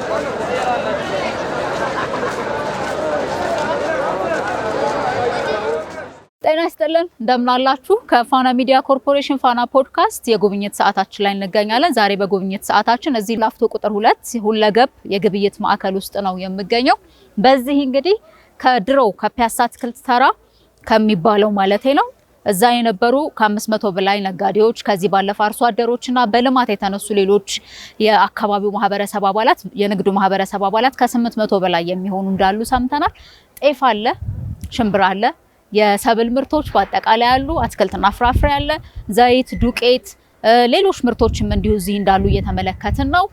ጤና ይስጥልን እንደምን አላችሁ ከፋና ሚዲያ ኮርፖሬሽን ፋና ፖድካስት የጉብኝት ሰዓታችን ላይ እንገኛለን ዛሬ በጉብኝት ሰዓታችን እዚህ ላፍቶ ቁጥር 2 ሁለገብ የግብይት ማዕከል ውስጥ ነው የምገኘው በዚህ እንግዲህ ከድሮው ከፒያሳ አትክልት ተራ ከሚባለው ማለቴ ነው እዛ የነበሩ ከ500 በላይ ነጋዴዎች ከዚህ ባለፈ አርሶ አደሮችና በልማት የተነሱ ሌሎች የአካባቢው ማህበረሰብ አባላት የንግዱ ማህበረሰብ አባላት ከ800 በላይ የሚሆኑ እንዳሉ ሰምተናል ጤፍ አለ ሽምብራ አለ የሰብል ምርቶች በአጠቃላይ ያሉ አትክልትና ፍራፍሬ አለ ዘይት ዱቄት ሌሎች ምርቶችም እንዲሁ እዚህ እንዳሉ እየተመለከትን ነው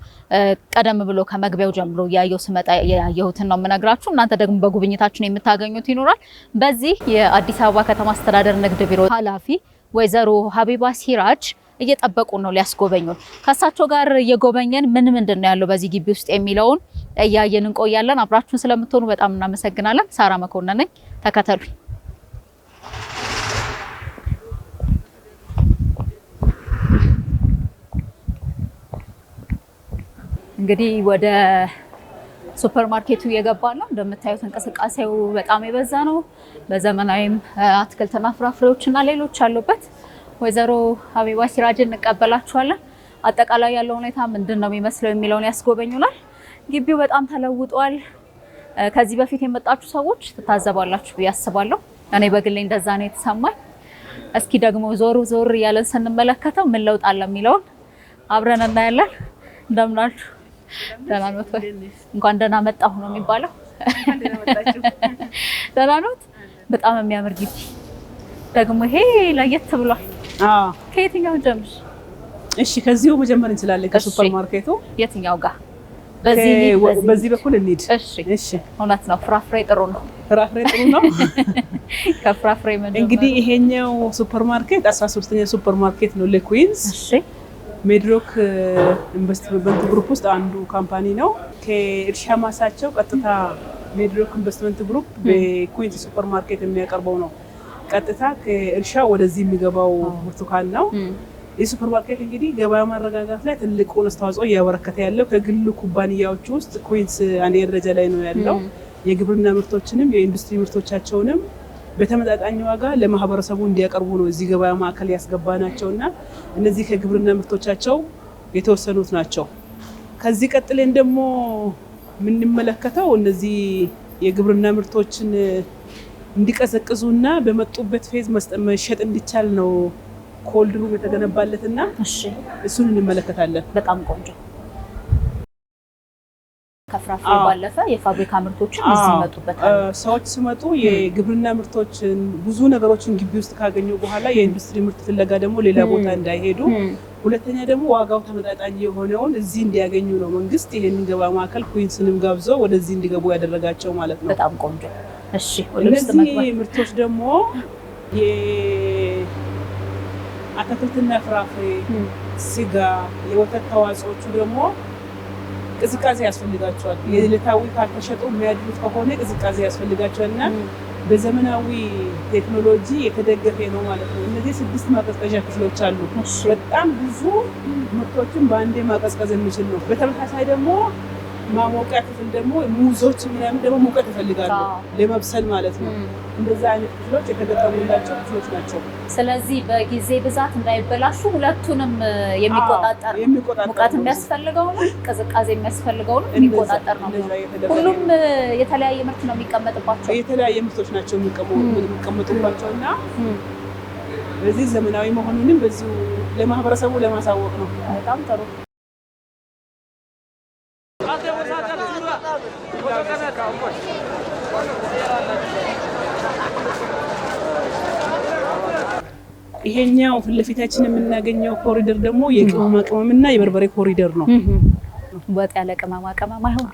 ቀደም ብሎ ከመግቢያው ጀምሮ ያየው ስመጣ ያየሁትን ነው የምነግራችሁ እናንተ ደግሞ በጉብኝታችን የምታገኙት ይኖራል በዚህ የአዲስ አበባ ከተማ አስተዳደር ንግድ ቢሮ ኃላፊ ወይዘሮ ሀቢባ ሲራጅ እየጠበቁ ነው ሊያስጎበኙን ከሳቸው ጋር እየጎበኘን ምንድነው ያለው በዚህ ግቢ ውስጥ የሚለውን እያየን እንቆያለን አብራችሁን ስለምትሆኑ በጣም እናመሰግናለን ሳራ መኮንን ነኝ ተከተሉኝ እንግዲህ ወደ ሱፐርማርኬቱ እየገባን ነው እንደምታዩት እንቅስቃሴው በጣም የበዛ ነው በዘመናዊም አትክልትና ፍራፍሬዎችና ሌሎች አሉበት ወይዘሮ ሀቢባ ሲራጅን እንቀበላችኋለን አጠቃላይ ያለው ሁኔታ ምንድነው የሚመስለው የሚለውን ያስጎበኙናል ግቢው በጣም ተለውጧል ከዚህ በፊት የመጣችሁ ሰዎች ተታዘባላችሁ ያስባለሁ እኔ በግሌ እንደዛ ነው የተሰማኝ እስኪ ደግሞ ዞር ያለን ስንመለከተው ምን ለውጥ አለ የሚለውን አብረን እናያለን እንደምናችሁ ደህና ነው እንኳን ደህና መጣሁ ነው የሚባለው ደህና ነው በጣም የሚያምር ግቢ ደግሞ ይሄ ለየት ብሏል ከየትኛው ጀምር እሺ ከዚሁ መጀመር እንችላለን ከሱፐርማርኬቱ የትኛው ጋር በዚህ በኩል እንሂድ እሺ እውነት ነው ፍራፍሬ ጥሩ ነው ከፍራፍሬ መጀመር እንግዲህ ይሄኛው ሱፐርማርኬት 13ኛ ሱፐርማርኬት ነው ለኩዊንስ እሺ ሜድሮክ ኢንቨስትመንት ግሩፕ ውስጥ አንዱ ካምፓኒ ነው ከእርሻ ማሳቸው ቀጥታ ሜድሮክ ኢንቨስትመንት ግሩፕ በኩዊንስ ሱፐርማርኬት የሚያቀርበው ነው ቀጥታ ከእርሻ ወደዚህ የሚገባው ብርቱካን ነው ይህ ሱፐርማርኬት እንግዲህ ገበያ ማረጋጋት ላይ ትልቁን አስተዋጽኦ እያበረከተ ያለው ከግል ኩባንያዎች ውስጥ ኩዊንስ አንድ ደረጃ ላይ ነው ያለው የግብርና ምርቶችንም የኢንዱስትሪ ምርቶቻቸውንም በተመጣጣኝ ዋጋ ለማህበረሰቡ እንዲያቀርቡ ነው እዚህ ገበያ ማዕከል ያስገባናቸውና እነዚህ ከግብርና ምርቶቻቸው የተወሰኑት ናቸው ከዚህ ቀጥለን ደግሞ የምንመለከተው እነዚህ የግብርና ምርቶችን እንዲቀዘቅዙና በመጡበት ፌዝ መሸጥ እንዲቻል ነው ኮልድ ሩም የተገነባለትና እሱን እንመለከታለን በጣም ቆንጆ ከፍራፍሬ ባለፈ የፋብሪካ ምርቶችን እዚህ ይመጡበታል ሰዎች ሲመጡ የግብርና ምርቶችን ብዙ ነገሮችን ግቢ ውስጥ ካገኙ በኋላ የኢንዱስትሪ ምርት ፍለጋ ደግሞ ሌላ ቦታ እንዳይሄዱ ሁለተኛ ደግሞ ዋጋው ተመጣጣኝ የሆነውን እዚህ እንዲያገኙ ነው መንግስት ይሄንን ገበያ ማዕከል ኩዊንስንም ጋብዞ ወደዚህ እንዲገቡ ያደረጋቸው ማለት ነው በጣም ቆንጆ እሺ እነዚህ ምርቶች ደግሞ የአትክልትና ፍራፍሬ ስጋ የወተት ተዋጽኦቹ ደግሞ ቅዝቃዜ ያስፈልጋቸዋል የዕለታዊ ካልተሸጡ የሚያድሩት ከሆነ ቅዝቃዜ ያስፈልጋቸዋልና በዘመናዊ ቴክኖሎጂ የተደገፈ ነው ማለት ነው እነዚህ 6 ማቀዝቀዣ ክፍሎች አሉ በጣም ብዙ ምርቶችን በአንዴ ማቀዝቀዝ የሚችል ነው በተመሳሳይ ደግሞ ማሞቂያ ክፍል ደግሞ ሙዞች ምናምን ደግሞ ሙቀት ይፈልጋሉ ለመብሰል ማለት ነው እንደዛ አይነት ክፍሎች የተገጠሙላቸው ክፍሎች ናቸው ስለዚህ በጊዜ ብዛት እንዳይበላሹ ሁለቱንም የሚቆጣጠር ሙቀት የሚያስፈልገው ነው ቅዝቃዜ የሚያስፈልገው ነው የሚቆጣጠር ነው ሁሉም የተለያየ ምርት ነው የሚቀመጥባቸው የተለያየ ምርቶች ናቸው የሚቀመጡባቸውና በዚህ ዘመናዊ መሆኑንም በዚሁ ለማህበረሰቡ ለማሳወቅ ነው በጣም ጥሩ ይሄኛው ፍለፊታችን የምናገኘው ኮሪደር ደግሞ የቅመማ ቅመምና የበርበሬ ኮሪደር ነው ወጥ ያለ ቅመማ ቅመም አይሆን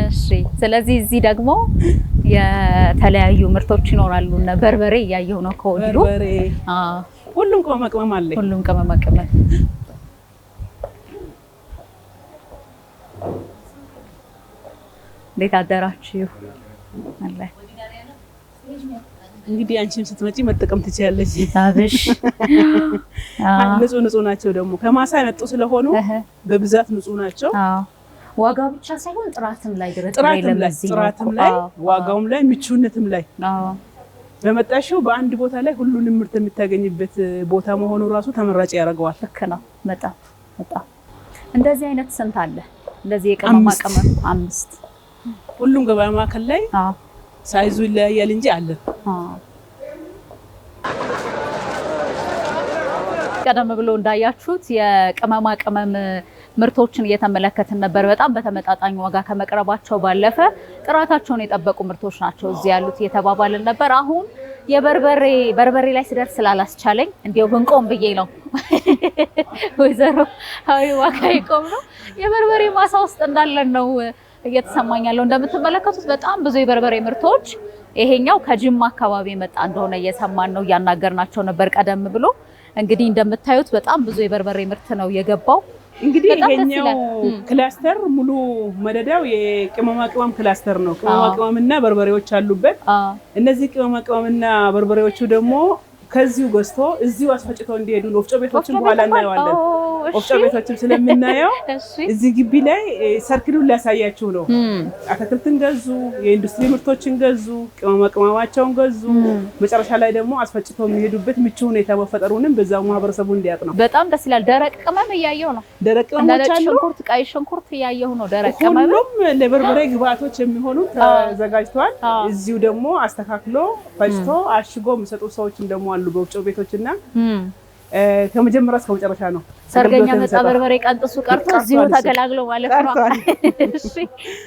እሺ ስለዚህ እዚህ ደግሞ የተለያዩ ምርቶች ይኖራሉ እና በርበሬ ያየው ነው ኮሪደሩ በርበሬ ሁሉም ቅመማ ቅመም አለ ሁሉም ቅመማ ቅመም እንዴት አደራችሁ አለ እንግዲህ አንቺም ስትመጪ መጠቀም ትችያለሽ። ታብሽ ንጹህ ናቸው ደግሞ ከማሳ የመጡ ስለሆኑ በብዛት ንጹህ ናቸው። ዋጋ ብቻ ሳይሆን ጥራትም ላይ ጥራትም ላይ ዋጋውም ላይ ምቹነትም ላይ በመጣሽው በአንድ ቦታ ላይ ሁሉንም ምርት የምታገኝበት ቦታ መሆኑ ራሱ ተመራጭ ያደርገዋል። ልክ ነው። በጣም እንደዚህ አይነት ስንት አለ? እንደዚህ የቅመማ ቅመም 5 ሁሉም ገበያ ማዕከል ላይ ሳይዙ ይለያያል እንጂ አለ። ቀደም ብሎ እንዳያችሁት የቅመማ ቅመም ምርቶችን እየተመለከትን ነበር። በጣም በተመጣጣኝ ዋጋ ከመቅረባቸው ባለፈ ጥራታቸውን የጠበቁ ምርቶች ናቸው እዚህ ያሉት እየተባባልን ነበር። አሁን በርበሬ ላይ ስደርስ ስላላስቻለኝ እንዲያው ብንቆም ብዬ ነው። ወይዘሮ ዋጋ ይቆም ነው የበርበሬ ማሳ ውስጥ እንዳለን ነው እየተሰማኝ ያለው። እንደምትመለከቱት በጣም ብዙ የበርበሬ ምርቶች፣ ይሄኛው ከጅማ አካባቢ የመጣ እንደሆነ እየሰማን ነው። እያናገርናቸው ነበር ቀደም ብሎ። እንግዲህ እንደምታዩት በጣም ብዙ የበርበሬ ምርት ነው የገባው። እንግዲህ ይሄኛው ክላስተር ሙሉ መደዳው የቅመማ ቅመም ክላስተር ነው። ቅመማ ቅመምና በርበሬዎች አሉበት። እነዚህ ቅመማ ቅመምና በርበሬዎቹ ደግሞ ከዚሁ ገዝቶ እዚሁ አስፈጭቶ እንዲሄዱ ነው። ወፍጮ ቤቶችን በኋላ እናየዋለን። ወፍጮ ቤቶችን ስለምናየው እዚህ ግቢ ላይ ሰርክሉን ሊያሳያችሁ ነው። አትክልትን ገዙ፣ የኢንዱስትሪ ምርቶችን ገዙ፣ ቅመማ ቅመማቸውን ገዙ። መጨረሻ ላይ ደግሞ አስፈጭቶ የሚሄዱበት ምቹ ሁኔታ መፈጠሩንም በዛው ማህበረሰቡ እንዲያውቅ ነው። በጣም ደስ ይላል። ደረቅ ቅመም እያየሁ ነው። ደረቅ ቅመሞች አሉ። ሽንኩርት፣ ቀይ ሽንኩርት እያየሁ ነው። ደረቅ ቅመም ሁሉም ለበርበሬ ግብአቶች የሚሆኑ ተዘጋጅቷል። እዚሁ ደግሞ አስተካክሎ ፈጭቶ አሽጎ የሚሰጡ ሰዎችም ደግሞ አሉ በወፍጮ ቤቶችና ከመጀመሪያ እስከ መጨረሻ ነው። ሰርገኛ መጣ በርበሬ ቀንጥሱ ቀርቶ እዚሁ ተገላግሎ ማለት ነው። እሺ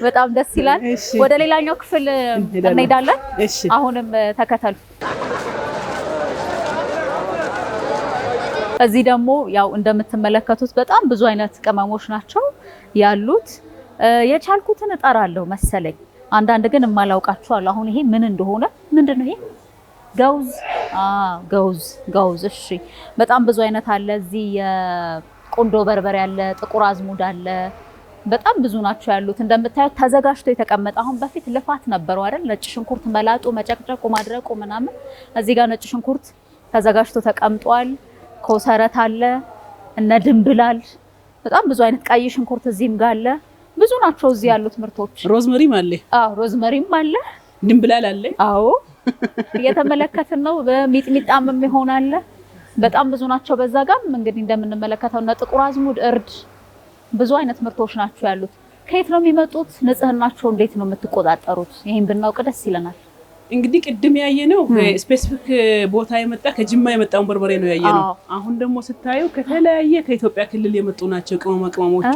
በጣም ደስ ይላል። ወደ ሌላኛው ክፍል እንሄዳለን። አሁንም ተከተሉ። እዚህ ደግሞ ያው እንደምትመለከቱት በጣም ብዙ አይነት ቅመሞች ናቸው ያሉት። የቻልኩትን እጠራለሁ መሰለኝ። አንዳንድ ግን የማላውቃቸው አሉ። አሁን ይሄ ምን እንደሆነ ምንድነው ይሄ? ገውዝ። እሺ በጣም ብዙ አይነት አለ። እዚህ የቆንዶ በርበሬ አለ፣ ጥቁር አዝሙድ አለ። በጣም ብዙ ናቸው ያሉት። እንደምታዩት ተዘጋጅቶ የተቀመጠ አሁን በፊት ልፋት ነበረው አይደል? ነጭ ሽንኩርት መላጡ፣ መጨቅጨቁ፣ ማድረቁ ምናምን። እዚህ ጋር ነጭ ሽንኩርት ተዘጋጅቶ ተቀምጧል። ኮሰረት አለ፣ እነ ድንብላል፣ በጣም ብዙ አይነት ቀይ ሽንኩርት እዚህም ጋር አለ። ብዙ ናቸው እዚህ ያሉት ምርቶች። ሮዝመሪም አለ። ሮዝመሪም አለ፣ ድንብላል አለ። እየተመለከትን ነው። በሚጥሚጣም የሚሆን አለ። በጣም ብዙ ናቸው። በዛ ጋር እንግዲህ እንደምንመለከተው እና ጥቁር አዝሙድ፣ እርድ፣ ብዙ አይነት ምርቶች ናቸው ያሉት። ከየት ነው የሚመጡት? ንጽህናቸው እንዴት ነው የምትቆጣጠሩት? ይሄን ብናውቅ ደስ ይለናል። እንግዲህ ቅድም ያየነው ስፔሲፊክ ቦታ የመጣ ከጅማ የመጣውን በርበሬ ነው ያየነው። አሁን ደግሞ ስታዩ ከተለያየ ከኢትዮጵያ ክልል የመጡ ናቸው ቅመማ ቅመሞቹ።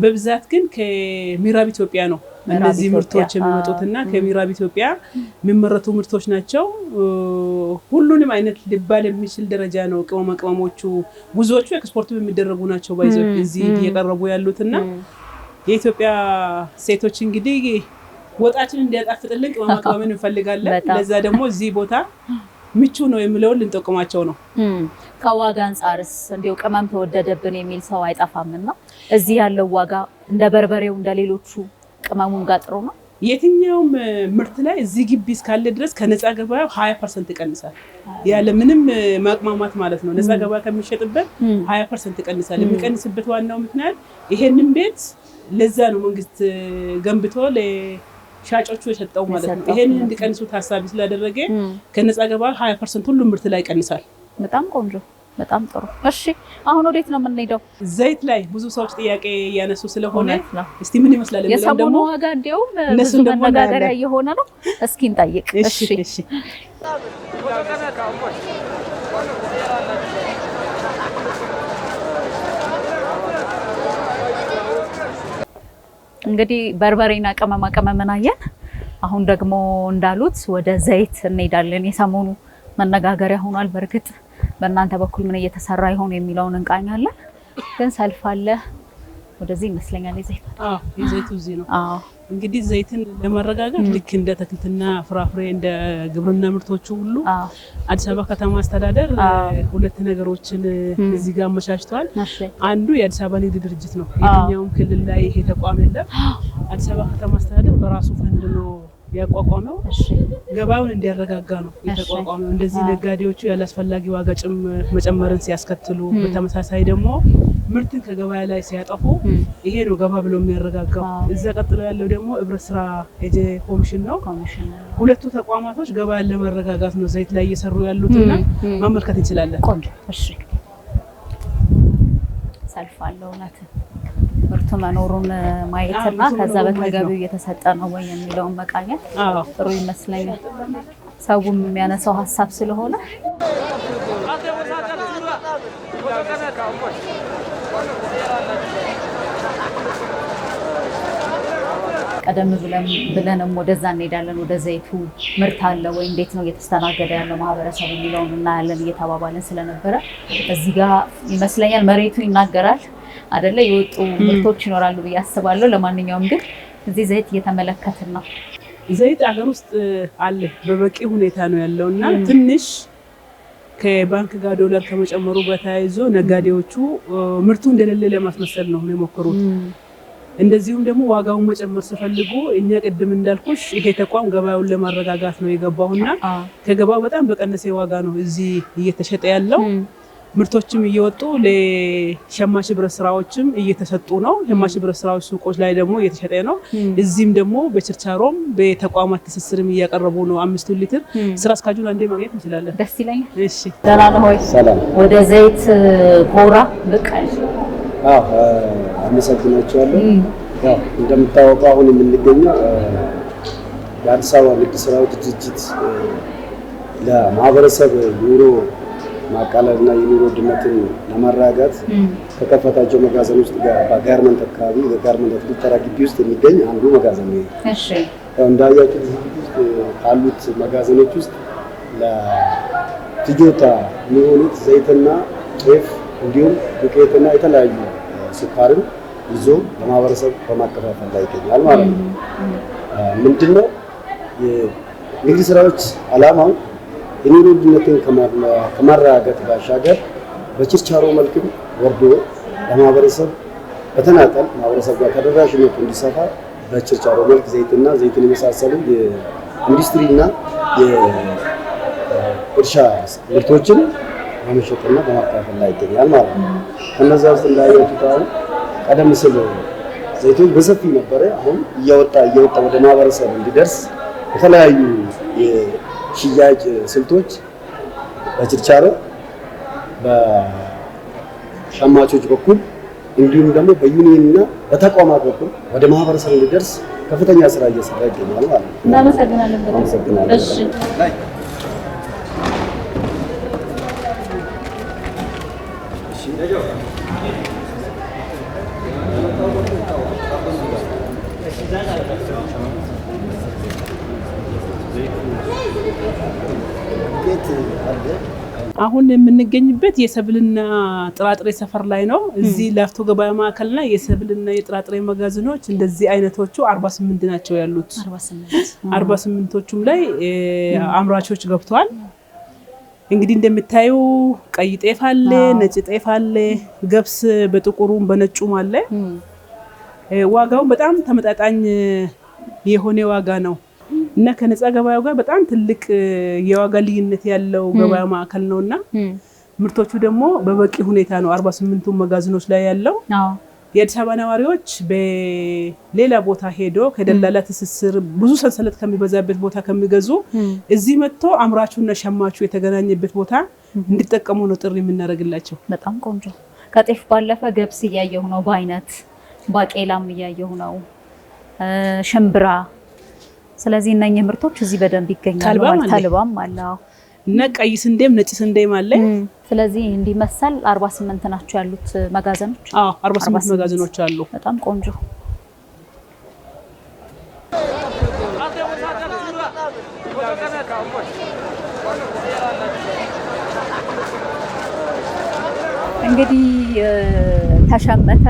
በብዛት ግን ከምዕራብ ኢትዮጵያ ነው እነዚህ ምርቶች የሚመጡትና ከምዕራብ ኢትዮጵያ የሚመረቱ ምርቶች ናቸው። ሁሉንም አይነት ሊባል የሚችል ደረጃ ነው ቅመማ ቅመሞቹ። ብዙዎቹ ኤክስፖርት የሚደረጉ ናቸው ባይዘው እዚህ እየቀረቡ ያሉትና የኢትዮጵያ ሴቶች እንግዲህ ወጣችን እንዲያጣፍጥልን ቅመማ ቅመምን እንፈልጋለን። ለዛ ደግሞ እዚህ ቦታ ምቹ ነው የሚለውን ልንጠቁማቸው ነው። ከዋጋ አንፃርስ እንዲው ቅመም ተወደደብን የሚል ሰው አይጠፋምና እዚህ ያለው ዋጋ እንደ በርበሬው እንደ ሌሎቹ ቅመሙን ጋር ጥሩ ነው። የትኛውም ምርት ላይ እዚህ ግቢ እስካለ ድረስ ከነፃ ገበያው 20% ይቀንሳል። ያለ ምንም ማቅማማት ማለት ነው። ነፃ ገበያ ከሚሸጥበት 20% ይቀንሳል። የሚቀንስበት ዋናው ምክንያት ይሄንን ቤት ለዛ ነው መንግስት ገንብቶ ሻጮቹ የሰጠው ማለት ነው። ይሄንን እንዲቀንሱ ታሳቢ ስላደረገ ከነፃ ገበያ 20% ሁሉም ምርት ላይ ይቀንሳል። በጣም ቆንጆ፣ በጣም ጥሩ። እሺ አሁን ወዴት ነው የምንሄደው? ዘይት ላይ ብዙ ሰዎች ጥያቄ እያነሱ ስለሆነ እስቲ ምን ይመስላል የሚለው ደግሞ የሰሞኑ ዋጋ እንዲያውም ብዙ መነጋገሪያ እየሆነ ነው። እስኪ እንጠይቅ። እሺ እንግዲህ በርበሬና ቅመማ ቅመምን አየን። አሁን ደግሞ እንዳሉት ወደ ዘይት እንሄዳለን። የሰሞኑ መነጋገሪያ ሆኗል። በእርግጥ በእናንተ በኩል ምን እየተሰራ ይሆን የሚለውን እንቃኛለን። ግን ሰልፍ አለ ወደዚህ ይመስለኛል። የዘይቱ እዚህ ነው። እንግዲህ ዘይትን ለማረጋጋት ልክ እንደ አትክልትና ፍራፍሬ እንደ ግብርና ምርቶቹ ሁሉ አዲስ አበባ ከተማ አስተዳደር ሁለት ነገሮችን እዚህ ጋር አመቻችቷል። አንዱ የአዲስ አበባ ንግድ ድርጅት ነው። የትኛውም ክልል ላይ ይሄ ተቋም የለም። አዲስ አበባ ከተማ አስተዳደር በራሱ ፈንድ ነው ያቋቋመው ገበያውን እንዲያረጋጋ ነው የተቋቋመው። እንደዚህ ነጋዴዎቹ ያላስፈላጊ ዋጋ መጨመርን ሲያስከትሉ በተመሳሳይ ደግሞ ምርትን ከገበያ ላይ ሲያጠፉ ይሄ ነው ገባ ብሎ የሚያረጋጋው። እዛ ቀጥሎ ያለው ደግሞ ህብረት ስራ ኤጀ ኮሚሽን ነው። ሁለቱ ተቋማቶች ገበያን ለማረጋጋት ነው ዘይት ላይ እየሰሩ ያሉትና ማመልከት እንችላለን። ቆንጆ እሺ ሰልፋለው ናት ምርቱ መኖሩን ማየትና ከዛ በተገቢው እየተሰጠ ነው ወይ የሚለውን መቃኘት ጥሩ ይመስለኛል። ሰውም የሚያነሳው ሐሳብ ስለሆነ ቀደም ብለንም ወደዛ እንሄዳለን። ወደ ዘይቱ ምርት አለ ወይ እንዴት ነው እየተስተናገደ ያለው ማህበረሰብ የሚለውን እናያለን እየተባባለን ስለነበረ እዚህ ጋር ይመስለኛል መሬቱ ይናገራል አይደለ? የወጡ ምርቶች ይኖራሉ ብዬ አስባለሁ። ለማንኛውም ግን እዚህ ዘይት እየተመለከትን ነው። ዘይት አገር ውስጥ አለ በበቂ ሁኔታ ነው ያለውና ትንሽ ከባንክ ጋር ዶላር ከመጨመሩ ጋር ተያይዞ ነጋዴዎቹ ምርቱ እንደሌለ ለማስመሰል ነው የሞከሩት። እንደዚሁም ደግሞ ዋጋውን መጨመር ሲፈልጉ እኛ ቅድም እንዳልኩሽ ይሄ ተቋም ገበያውን ለማረጋጋት ነው የገባውና ከገባው በጣም በቀነሰ ዋጋ ነው እዚህ እየተሸጠ ያለው። ምርቶችም እየወጡ ለሸማች ህብረት ስራዎችም እየተሰጡ ነው። ሸማች ህብረት ስራዎች ሱቆች ላይ ደግሞ እየተሸጠ ነው። እዚህም ደግሞ በችርቻሮም በተቋማት ትስስርም እያቀረቡ ነው። 5 ሊትር ስራ አስካጁን አንዴ ማግኘት እንችላለን። ደስ ይለኛል። እሺ ደህና ነው ሆይ? ሰላም። ወደ ዘይት ጎራ ብቅ አመሰግናቸዋለሁ። ያው እንደምታወቀው አሁን የምንገኘው የአዲስ አበባ ንግድ ስራዎች ድርጅት ለማህበረሰብ ኑሮ ማቃለልና የኑሮ ውድነትን ለማረጋጋት ከከፈታቸው መጋዘን ውስጥ በጋርመንት አካባቢ በጋርመንት ተራ ግቢ ውስጥ የሚገኝ አንዱ መጋዘን ነው። እሺ ያው እንዳያችሁት ውስጥ ካሉት መጋዘኖች ውስጥ ለፍጆታ የሚሆኑት ዘይትና ጤፍ እንዲሁም ዱቄትና የተለያዩ ስኳርን ይዞ ለማህበረሰብ በማከፋፈል ላይ ይገኛል ማለት ነው። ምንድነው የንግድ ስራዎች ዓላማው የኑሮ ውድነትን ከማረጋጋት ባሻገር በችርቻሮ መልክም ወርዶ ለማህበረሰብ በተናጠል ማህበረሰብ ጋር ተደራሽነቱ እንዲሰፋ በችርቻሮ መልክ ዘይትና ዘይትን የመሳሰሉ የኢንዱስትሪና የእርሻ ምርቶችን በመሸጥና በማከፋፈል ላይ ይገኛል ማለት ነው። ከነዛ ውስጥ እንዳያችሁት አሁን ቀደም ሲል ዘይቶች በሰፊ ነበረ። አሁን እየወጣ ወደ ማህበረሰብ እንዲደርስ የተለያዩ የሽያጭ ስልቶች በችርቻሮ በሸማቾች በኩል እንዲሁም ደግሞ በዩኒየንና በተቋማት በኩል ወደ ማህበረሰብ እንዲደርስ ከፍተኛ ስራ እየሰራ ይገኛል ማለት ነው። እናመሰግናለን። እሺ አሁን የምንገኝበት የሰብልና ጥራጥሬ ሰፈር ላይ ነው። እዚህ ላፍቶ ገበያ ማዕከልና የሰብልና የጥራጥሬ መጋዘኖች እንደዚህ አይነቶቹ 48 ናቸው ያሉት። 48ቶቹም ላይ አምራቾች ገብተዋል። እንግዲህ እንደምታዩ ቀይ ጤፍ አለ፣ ነጭ ጤፍ አለ፣ ገብስ በጥቁሩም በነጩም አለ። ዋጋው በጣም ተመጣጣኝ የሆነ ዋጋ ነው እና ከነፃ ገበያው ጋር በጣም ትልቅ የዋጋ ልዩነት ያለው ገበያ ማዕከል ነውና ምርቶቹ ደግሞ በበቂ ሁኔታ ነው 48ቱ መጋዘኖች ላይ ያለው። የአዲስ አበባ ነዋሪዎች በሌላ ቦታ ሄዶ ከደላላ ትስስር ብዙ ሰንሰለት ከሚበዛበት ቦታ ከሚገዙ እዚህ መጥቶ አምራቹና ሸማቹ የተገናኘበት ቦታ እንዲጠቀሙ ነው ጥሪ የምናደርግላቸው። በጣም ቆንጆ። ከጤፍ ባለፈ ገብስ እያየሁ ነው በአይነት፣ ባቄላም እያየሁ ነው፣ ሽምብራ። ስለዚህ እነኚህ ምርቶች እዚህ በደንብ ይገኛሉ። ተልባም አለ እና ቀይ ስንዴም ነጭ ስንዴም አለ። ስለዚህ እንዲመሰል 48 ናቸው ያሉት መጋዘኖች። 48 መጋዘኖች አሉ። በጣም ቆንጆ። እንግዲህ ተሸመተ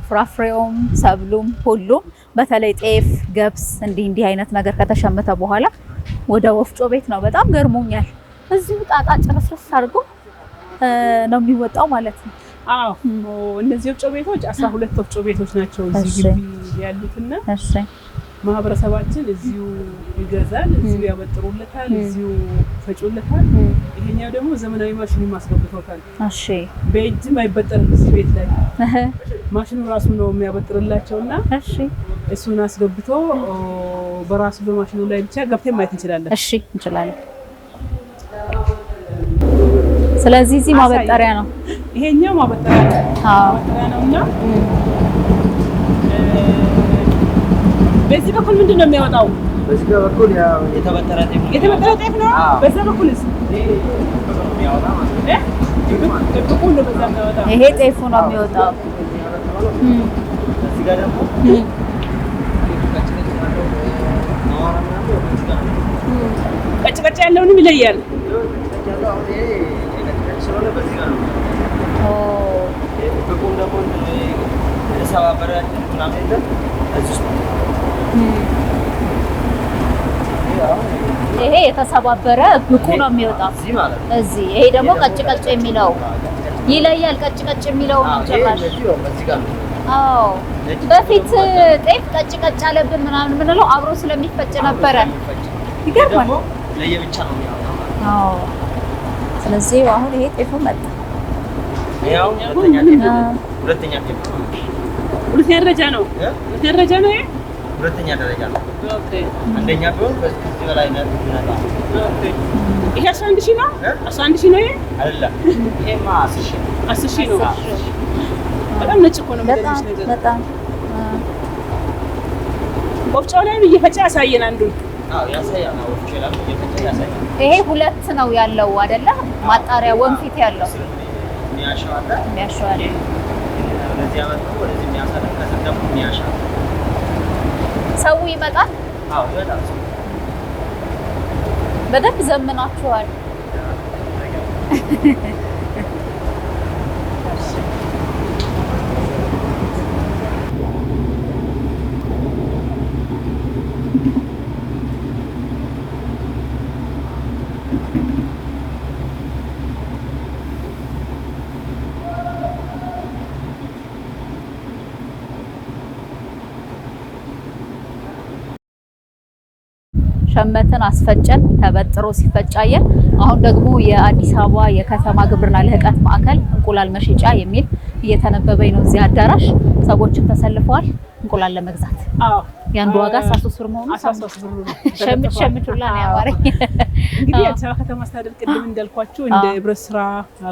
ፍራፍሬውም ሰብሉም ሁሉም በተለይ ጤፍ፣ ገብስ እንዲህ አይነት ነገር ከተሸመተ በኋላ ወደ ወፍጮ ቤት ነው። በጣም ገርሞኛል። እዚሁ ጣጣ ጭርስርስ አድርጎ ነው የሚወጣው ማለት ነው። አዎ እነዚህ ወፍጮ ቤቶች 12 ወፍጮ ቤቶች ናቸው እዚህ ግቢ ያሉትና ማህበረሰባችን እዚሁ ይገዛል፣ እዚሁ ያበጥሩለታል፣ እዚሁ ፈጩለታል። ይሄኛው ደግሞ ዘመናዊ ማሽን ማስገብቶታል። እሺ በእጅም አይበጠርም። እዚህ ቤት ላይ ማሽኑ ራሱ ነው የሚያበጥርላቸውና እሺ እሱን አስገብቶ በራሱ በማሽኑ ላይ ብቻ ገብተን ማየት እንችላለን። እሺ እንችላለን። ስለዚህ እዚህ ማበጠሪያ ነው። ይሄኛው ማበጠሪያ ነው። አዎ ማበጠሪያ ነውና በዚህ በኩል ምንድን ነው የሚያወጣው? በዚህ በኩል ያው የተበጠረ ጤፍ ነው። በዛ በኩልስ በኩል ነው በዛ የሚያወጣው። ይሄ ጤፉ ነው የሚወጣው። እዚህ ጋር ደግሞ ቀጭ ቀጭ ያለውንም ይለያል። ይሄ የተሰባበረ ብቁ ነው የሚወጣው እዚህ። ይሄ ደግሞ ቀጭ ቀጭ የሚለው ይለያል። ቀጭ ቀጭ የሚለው ነው ጭራሽ። አዎ በፊት ጤፍ ቀጭ ቀጭ አለብን ምናምን የምንለው አብሮ ስለሚፈጭ ነበረ። ይገርማል። ለየብቻ ነው የሚያወጣው። አዎ ስለዚህ አሁን ይሄ ጤፉ መጣ። ያው ሁለተኛ ደረጃ ነው። ሁለተኛ ደረጃ ነው። ሁለተኛ ደረጃ ነው። ኦኬ አንደኛ ቢሆን በዚህ በላይ ነው የሚመጣው። ኦኬ ይሄ 11,000 ነው። 11,000 ነው። ይሄ አይደለም። ይሄማ 10,000 ነው። በጣም ነጭ እኮ ነው። በጣም ወፍጮ ላይ እየፈጨ ያሳየን አንዱን። አዎ ያሳያል። ወፍጮ ላይ እየፈጨ ያሳያል። ይሄ ሁለት ነው ያለው አይደለ? ማጣሪያ ወንፊት ያለው የሚያሻዋለ ወደዚህ ያመጣው ወደዚህ የሚያሳለ ከዚህ ደግሞ የሚያሻው ሰው ይመጣል። አዎ ይመጣል። በደንብ ዘመናችኋል። ሸመትን አስፈጨን፣ ተበጥሮ ሲፈጫየን። አሁን ደግሞ የአዲስ አበባ የከተማ ግብርና ልህቀት ማዕከል እንቁላል መሸጫ የሚል እየተነበበኝ ነው። እዚህ አዳራሽ ሰዎችን ተሰልፈዋል እንቁላል ለመግዛት። አዎ የአንዱ ዋጋ 13 ብር መሆኑ 13 ብር ነው። ሸምቹላ ነው ያማረኝ። እንግዲህ አዲስ አበባ ከተማ አስተዳደር ቅድም እንዳልኳችሁ እንደ ህብረት ስራ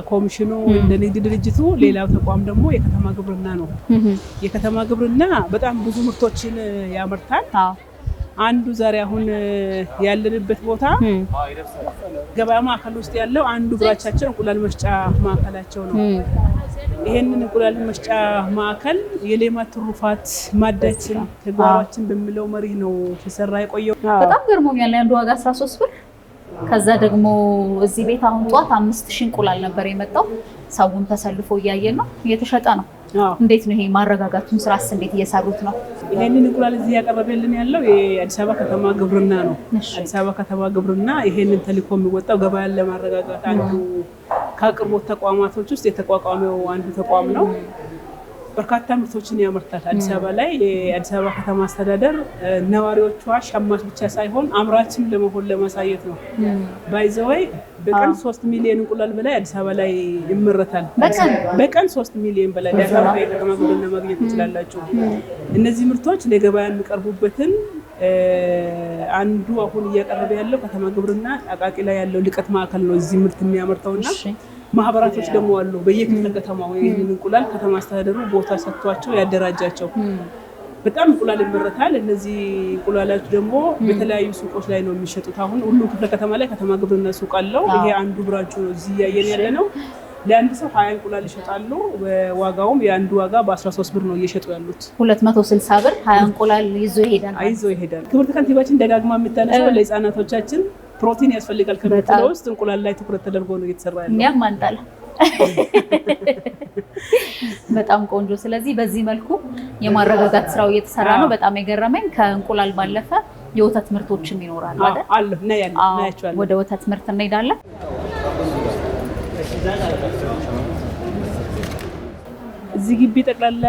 ኮሚሽኑ እንደ ንግድ ድርጅቱ ሌላው ተቋም ደግሞ የከተማ ግብርና ነው። የከተማ ግብርና በጣም ብዙ ምርቶችን ያመርታል። አንዱ ዛሬ አሁን ያለንበት ቦታ ገበያ ማዕከል ውስጥ ያለው አንዱ ብራቻችን እንቁላል መስጫ ማዕከላቸው ነው። ይሄንን እንቁላል መስጫ ማዕከል የሌማት ትሩፋት ማዳችን ተግባራችን በሚለው መሪ ነው ሲሰራ የቆየው። በጣም ገርሞኛል። አንዱ ዋጋ 13 ብር። ከዛ ደግሞ እዚህ ቤት አሁን ጧት 5000 እንቁላል ነበር የመጣው። ሰውን ተሰልፎ እያየን ነው፣ እየተሸጠ ነው። እንዴት ነው ይሄ ማረጋጋቱን ስራስ እንዴት እየሰሩት ነው? ይሄንን እንቁላል እዚህ ያቀረበልን ያለው የአዲስ አበባ ከተማ ግብርና ነው። አዲስ አበባ ከተማ ግብርና ይሄንን ተልዕኮ የሚወጣው ገበያን ለማረጋጋት አንዱ ከአቅርቦት ተቋማቶች ውስጥ የተቋቋመው አንዱ ተቋም ነው። በርካታ ምርቶችን ያመርታል። አዲስ አበባ ላይ የአዲስ አበባ ከተማ አስተዳደር ነዋሪዎቿ ሸማች ብቻ ሳይሆን አምራችም ለመሆን ለማሳየት ነው። ባይዘወይ በቀን 3 ሚሊዮን እንቁላል በላይ አዲስ አበባ ላይ ይመረታል። በቀን 3 ሚሊዮን በላይ ዳታ ከተማ ግብርና ማግኘት ትችላላችሁ። እነዚህ ምርቶች ለገበያ የሚቀርቡበትን አንዱ አሁን እያቀረበ ያለው ከተማ ግብርና አቃቂ ላይ ያለው ልቀት ማዕከል ነው እዚህ ምርት የሚያመርተውና ማህበራቶች ደግሞ አሉ በየክፍለ ከተማው ይሄንን እንቁላል ከተማ አስተዳደሩ ቦታ ሰጥቷቸው ያደራጃቸው። በጣም እንቁላል ይመረታል። እነዚህ እንቁላሎች ደግሞ በተለያዩ ሱቆች ላይ ነው የሚሸጡት። አሁን ሁሉም ክፍለ ከተማ ላይ ከተማ ግብርና ሱቅ አለው። ይሄ አንዱ ብራንቹ ነው እዚህ እያየን ያለ ነው። ለአንድ ሰው 20 እንቁላል ይሸጣሉ። በዋጋውም የአንዱ ዋጋ በ13 ብር ነው እየሸጡ ያሉት። 260 ብር 20 እንቁላል ይዞ ይሄዳል። ክብርት ከንቲባችን ደጋግማ የምታነሳው ለህፃናቶቻችን ፕሮቲን ያስፈልጋል ከምትለው ውስጥ እንቁላል ላይ ትኩረት ተደርጎ ነው እየተሰራ ያለው። እኛም አንጠላ። በጣም ቆንጆ። ስለዚህ በዚህ መልኩ የማረጋጋት ስራው እየተሰራ ነው። በጣም የገረመኝ ከእንቁላል ባለፈ የወተት ምርቶችም ይኖራሉ አይደል? አሉ እና ያያቸዋል። ወደ ወተት ምርት እንሄዳለን። እዚህ ግቢ ጠቅላላ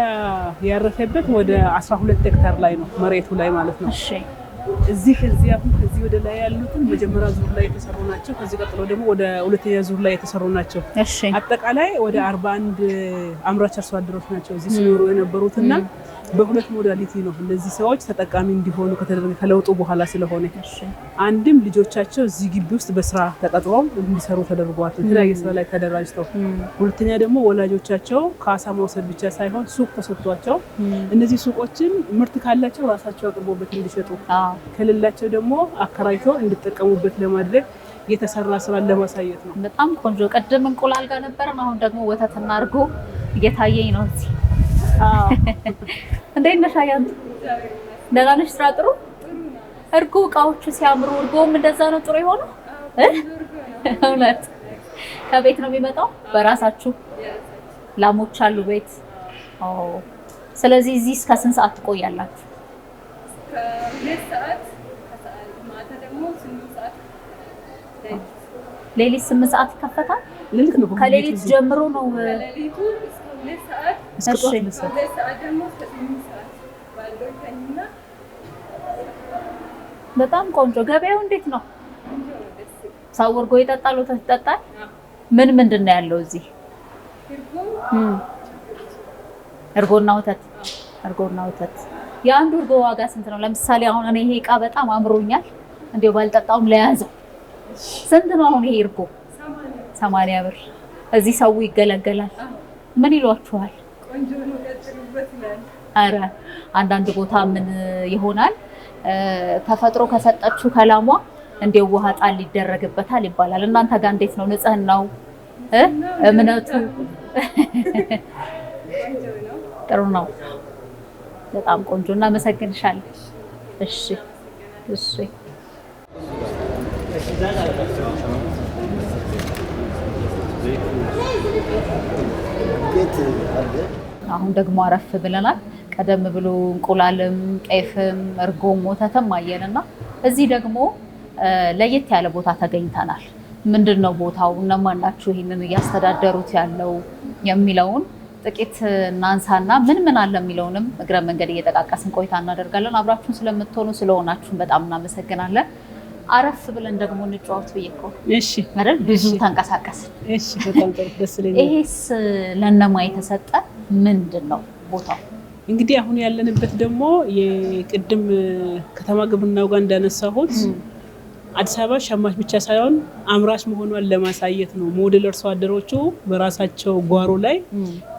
ያረፈበት ወደ 12 ሄክታር ላይ ነው መሬቱ ላይ ማለት ነው። እሺ እዚህ አሁን ከዚህ ወደ ላይ ያሉትን መጀመሪያ ዙር ላይ የተሰሩ ናቸው። ከዚህ ቀጥሎ ደግሞ ወደ ሁለተኛ ዙር ላይ የተሰሩ ናቸው። እሺ አጠቃላይ ወደ 41 አምራች አርሶ አደሮች ናቸው እዚህ ሲኖሩ የነበሩትና በሁለት ሞዳሊቲ ነው እነዚህ ሰዎች ተጠቃሚ እንዲሆኑ ከተደረገ ከለውጡ በኋላ ስለሆነ አንድም ልጆቻቸው እዚህ ግቢ ውስጥ በስራ ተቀጥረው እንዲሰሩ ተደርጓል፣ የተለያየ ስራ ላይ ተደራጅተው። ሁለተኛ ደግሞ ወላጆቻቸው ካሳ መውሰድ ብቻ ሳይሆን ሱቅ ተሰጥቷቸው እነዚህ ሱቆችን ምርት ካላቸው ራሳቸው አቅርቦበት እንዲሸጡ ከሌላቸው ደግሞ አከራይተው እንዲጠቀሙበት ለማድረግ የተሰራ ስራ ለማሳየት ነው። በጣም ቆንጆ። ቀደም እንቁላል ጋር ነበርን፣ አሁን ደግሞ ወተትና እርጎ እየታየኝ ነው እዚህ። እንዴት ነሽ አያንቱ? ደህና ነሽ? ስራ ጥሩ? እርጎ እቃዎቹ ሲያምሩ፣ እርጎም እንደዛ ነው ጥሩ የሆነው። እውነት ከቤት ነው የሚመጣው? በራሳችሁ ላሞች አሉ ቤት? ስለዚህ እዚህ እስከ ስንት ሰዓት ትቆያላችሁ? ሌሊት 8 ሰዓት ይከፈታል? ከሌሊት ጀምሮ ነው? በጣም ቆንጆ። ገበያው እንዴት ነው? ሰው እርጎ ይጠጣል፣ ወተት ይጠጣል? ምንድን ነው ያለው እዚህ? እርጎና ወተት። የአንዱ እርጎ ዋጋ ስንት ነው? ለምሳሌ አሁን እኔ ይሄ እቃ በጣም አምሮኛል፣ እንዴው ባልጠጣውም ለያዘው። ስንት ነው አሁን ይሄ እርጎ? 80 ብር። እዚህ ሰው ይገለገላል። ምን ይሏችኋል? ቆንጆ ነው ቀጥሉበት ይላል። አረ አንዳንድ ቦታ ምን ይሆናል ተፈጥሮ ከሰጠችው ከላሟ እንደው ውሃ ጣል ይደረግበታል ይባላል። እናንተ ጋር እንዴት ነው ንጽህናው? እምነቱ ጥሩ ነው። በጣም ቆንጆ። እናመሰግንሻለን። እሺ አሁን ደግሞ አረፍ ብለናል። ቀደም ብሎ እንቁላልም ጤፍም እርጎም ወተትም አየንና እዚህ ደግሞ ለየት ያለ ቦታ ተገኝተናል። ምንድነው ቦታው? እነማን ናቸው ይሄንን እያስተዳደሩት ያለው የሚለውን ጥቂት እናንሳና ምን አለ የሚለውንም እግረ መንገድ እየጠቃቀስን ቆይታ እናደርጋለን። አብራችሁን ስለምትሆኑ ስለሆናችሁን በጣም እናመሰግናለን። አረፍ ብለን ደግሞ እንጫወት ብዬ እኮ። እሺ ማለት ብዙ ተንቀሳቀስን። እሺ በጣም ጥሩ፣ ደስ ይለኛል። ይሄስ ለነማ የተሰጠ ምንድነው ቦታው? እንግዲህ አሁን ያለንበት ደግሞ የቅድም ከተማ ግብርናው ጋር እንዳነሳሁት አዲስ አበባ ሸማች ብቻ ሳይሆን አምራች መሆኗን ለማሳየት ነው። ሞዴል አርሶ አደሮቹ በራሳቸው ጓሮ ላይ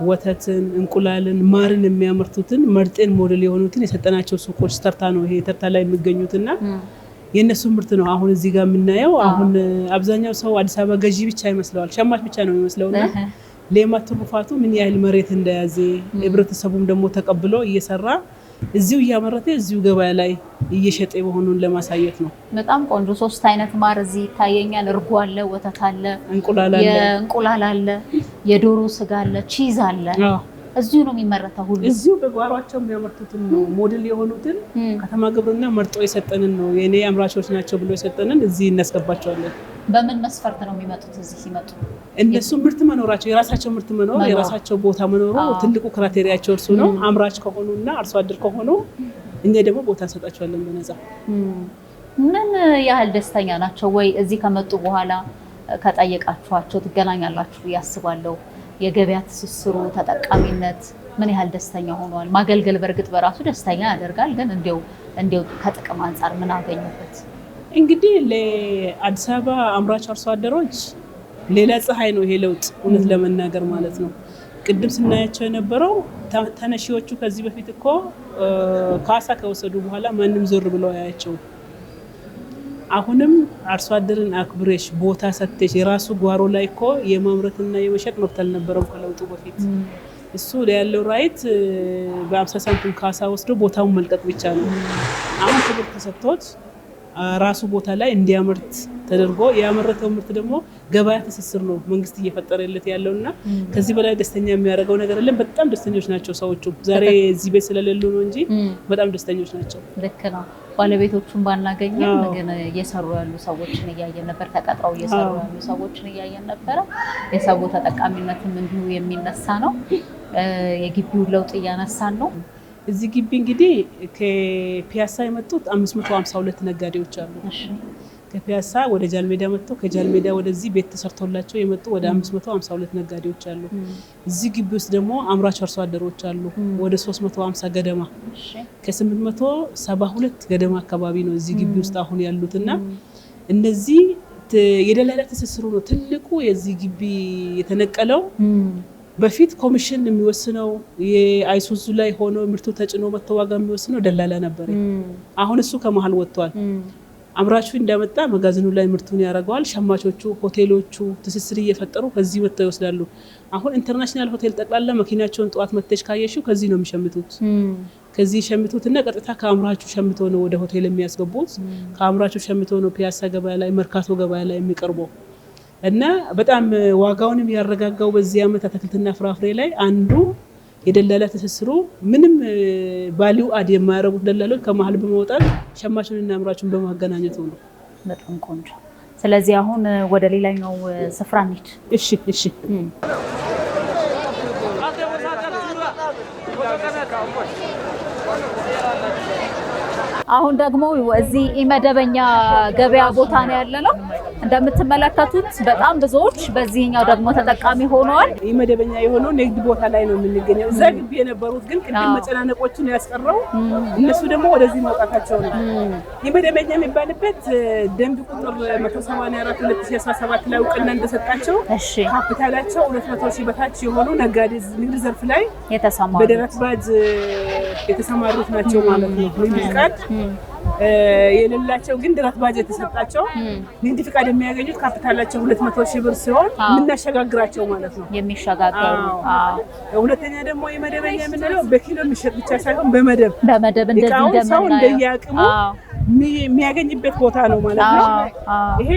ወተትን፣ እንቁላልን፣ ማርን የሚያመርቱትን መርጤን ሞዴል የሆኑትን የሰጠናቸው ሱቆች ተርታ ነው። ይሄ ተርታ ላይ የሚገኙትና የነሱ ምርት ነው አሁን እዚህ ጋር የምናየው። አሁን አብዛኛው ሰው አዲስ አበባ ገዢ ብቻ ይመስለዋል፣ ሸማች ብቻ ነው የሚመስለውና ሌማት ትሩፋቱ ምን ያህል መሬት እንደያዘ ህብረተሰቡም ደግሞ ተቀብሎ እየሰራ እዚሁ እያመረተ እዚሁ ገበያ ላይ እየሸጠ መሆኑን ለማሳየት ነው። በጣም ቆንጆ። 3 አይነት ማር እዚህ ይታየኛል። እርጎ አለ፣ ወተት አለ፣ እንቁላል አለ፣ የዶሮ ስጋ አለ፣ ቺዝ አለ። እዚሁ ነው የሚመረተው ሁሉ። እዚሁ በጓሯቸው የሚያመርቱትን ነው ሞዴል የሆኑትን ከተማ ግብርና መርጦ የሰጠንን ነው። የኔ አምራቾች ናቸው ብሎ የሰጠንን እዚህ እናስገባቸዋለን። በምን መስፈርት ነው የሚመጡት? እዚህ ሲመጡ እነሱ ምርት መኖራቸው፣ የራሳቸው ምርት መኖር፣ የራሳቸው ቦታ መኖሩ ትልቁ ክራይቴሪያቸው እርሱ ነው። አምራች ከሆኑና አርሶ አደር ከሆኑ እኛ ደግሞ ቦታ እንሰጣቸዋለን በነፃ። ምን ያህል ደስተኛ ናቸው? ወይ እዚህ ከመጡ በኋላ ከጠየቃችኋቸው ትገናኛላችሁ ብዬ አስባለሁ። የገበያ ትስስሩ ተጠቃሚነት ምን ያህል ደስተኛ ሆኗል? ማገልገል በእርግጥ በራሱ ደስተኛ ያደርጋል፣ ግን እንዲያው ከጥቅም አንጻር ምን አገኙበት? እንግዲህ ለአዲስ አበባ አምራች አርሶ አደሮች ሌላ ፀሐይ ነው ይሄ ለውጥ፣ እውነት ለመናገር ማለት ነው። ቅድም ስናያቸው የነበረው ተነሺዎቹ ከዚህ በፊት እኮ ካሳ ከወሰዱ በኋላ ማንም ዞር ብለው አያቸው። አሁንም አርሶ አደርን አክብሬሽ ቦታ ሰጥተሽ የራሱ ጓሮ ላይ እኮ የማምረትና የመሸጥ መብት አልነበረም ከለውጡ በፊት። እሱ ያለው ራይት በ50 ሳንቲም ካሳ ወስዶ ቦታውን መልቀቅ ብቻ ነው። አሁን ክብር ተሰጥቶት ራሱ ቦታ ላይ እንዲያመርት ተደርጎ ያመረተው ምርት ደግሞ ገበያ ትስስር ነው መንግስት እየፈጠረለት ያለውና ከዚህ በላይ ደስተኛ የሚያደርገው ነገር የለም። በጣም ደስተኞች ናቸው ሰዎቹ። ዛሬ እዚህ ቤት ስለሌሉ ነው እንጂ በጣም ደስተኞች ናቸው። ልክ ነው። ባለቤቶቹን ባናገኝም ግን እየሰሩ ያሉ ሰዎችን እያየን ነበር ተቀጥረው እየሰሩ ያሉ ሰዎችን እያየን ነበር የሰው ተጠቃሚነትም እንዲሁ የሚነሳ ነው የግቢው ለውጥ እያነሳን ነው እዚህ ግቢ እንግዲህ ከፒያሳ የመጡት 552 ነጋዴዎች አሉ ከፒያሳ ወደ ጃልሜዳ መጥተው ከጃልሜዳ ወደዚህ ቤት ተሰርቶላቸው የመጡ ወደ 552 ነጋዴዎች አሉ እዚህ ግቢ ውስጥ ደግሞ አምራች አርሶ አደሮች አሉ ወደ 350 ገደማ ከ872 ገደማ አካባቢ ነው እዚህ ግቢ ውስጥ አሁን ያሉትና እነዚህ የደላላ ትስስሩ ነው ትልቁ የዚህ ግቢ የተነቀለው በፊት ኮሚሽን የሚወስነው የአይሱዙ ላይ ሆኖ ምርቱ ተጭኖ መተዋጋ የሚወስነው ደላላ ነበር አሁን እሱ ከመሃል ወጥቷል አምራቹ እንደመጣ መጋዘኑ ላይ ምርቱን ያረጋዋል ሸማቾቹ ሆቴሎቹ ትስስር እየፈጠሩ ከዚህ ወጥተው ይወስዳሉ አሁን ኢንተርናሽናል ሆቴል ጠቅላላ መኪናቸውን ጧት መተሽ ካየሽው ከዚህ ነው የሚሸምቱት ከዚህ ሸምቱትና ቀጥታ ከአምራቹ ሸምቶ ነው ወደ ሆቴል የሚያስገቡት ከአምራቹ ሸምቶ ነው ፒያሳ ገበያ ላይ መርካቶ ገበያ ላይ የሚቀርበው እና በጣም ዋጋውንም ያረጋጋው በዚህ አመት አትክልትና ፍራፍሬ ላይ አንዱ የደላላ ተሰስሩ ምንም ቫልዩ አድ የማያረጉት ደላሎች ከመሃል በመውጣት ሸማቹንና አምራቹን በማገናኘት ነው በጣም ቆንጆ ስለዚህ አሁን ወደ ሌላኛው ስፍራ እንሂድ እሺ አሁን ደግሞ እዚህ ኢመደበኛ ገበያ ቦታ ነው ያለነው እንደምትመለከቱት በጣም ብዙዎች በዚህኛው ደግሞ ተጠቃሚ ሆነዋል ኢመደበኛ የሆነው ንግድ ቦታ ላይ ነው የምንገኘው እዛ ግቢ የነበሩት ግን ቅድም መጨናነቆቹን ያስቀረው እነሱ ደግሞ ወደዚህ መውጣታቸው ነው ኢመደበኛ የሚባልበት ደንብ ቁጥር 184 2017 ላይ እውቅና እንደሰጣቸው ካፒታላቸው 200,000 በታች የሆኑ ነጋዴ ንግድ ዘርፍ ላይ የተሰማሩ በደረት ባጅ የተሰማሩት ናቸው ማለት ነው ንግድ ፍቃድ የሌላቸው ግን ደረት ባጅ የተሰጣቸው ንግድ ፍቃድ የሚያገኙት ካፒታላቸው 200,000 ብር ሲሆን ምናሸጋግራቸው ማለት ነው የሚሸጋገሩ ሁለተኛ ደግሞ የመደበኛ የምንለው በኪሎ የሚሸጥ ብቻ ሳይሆን በመደብ እንደዚህ ሰው እንደያቅሙ የሚያገኝበት ቦታ ነው ማለት ነው ይሄ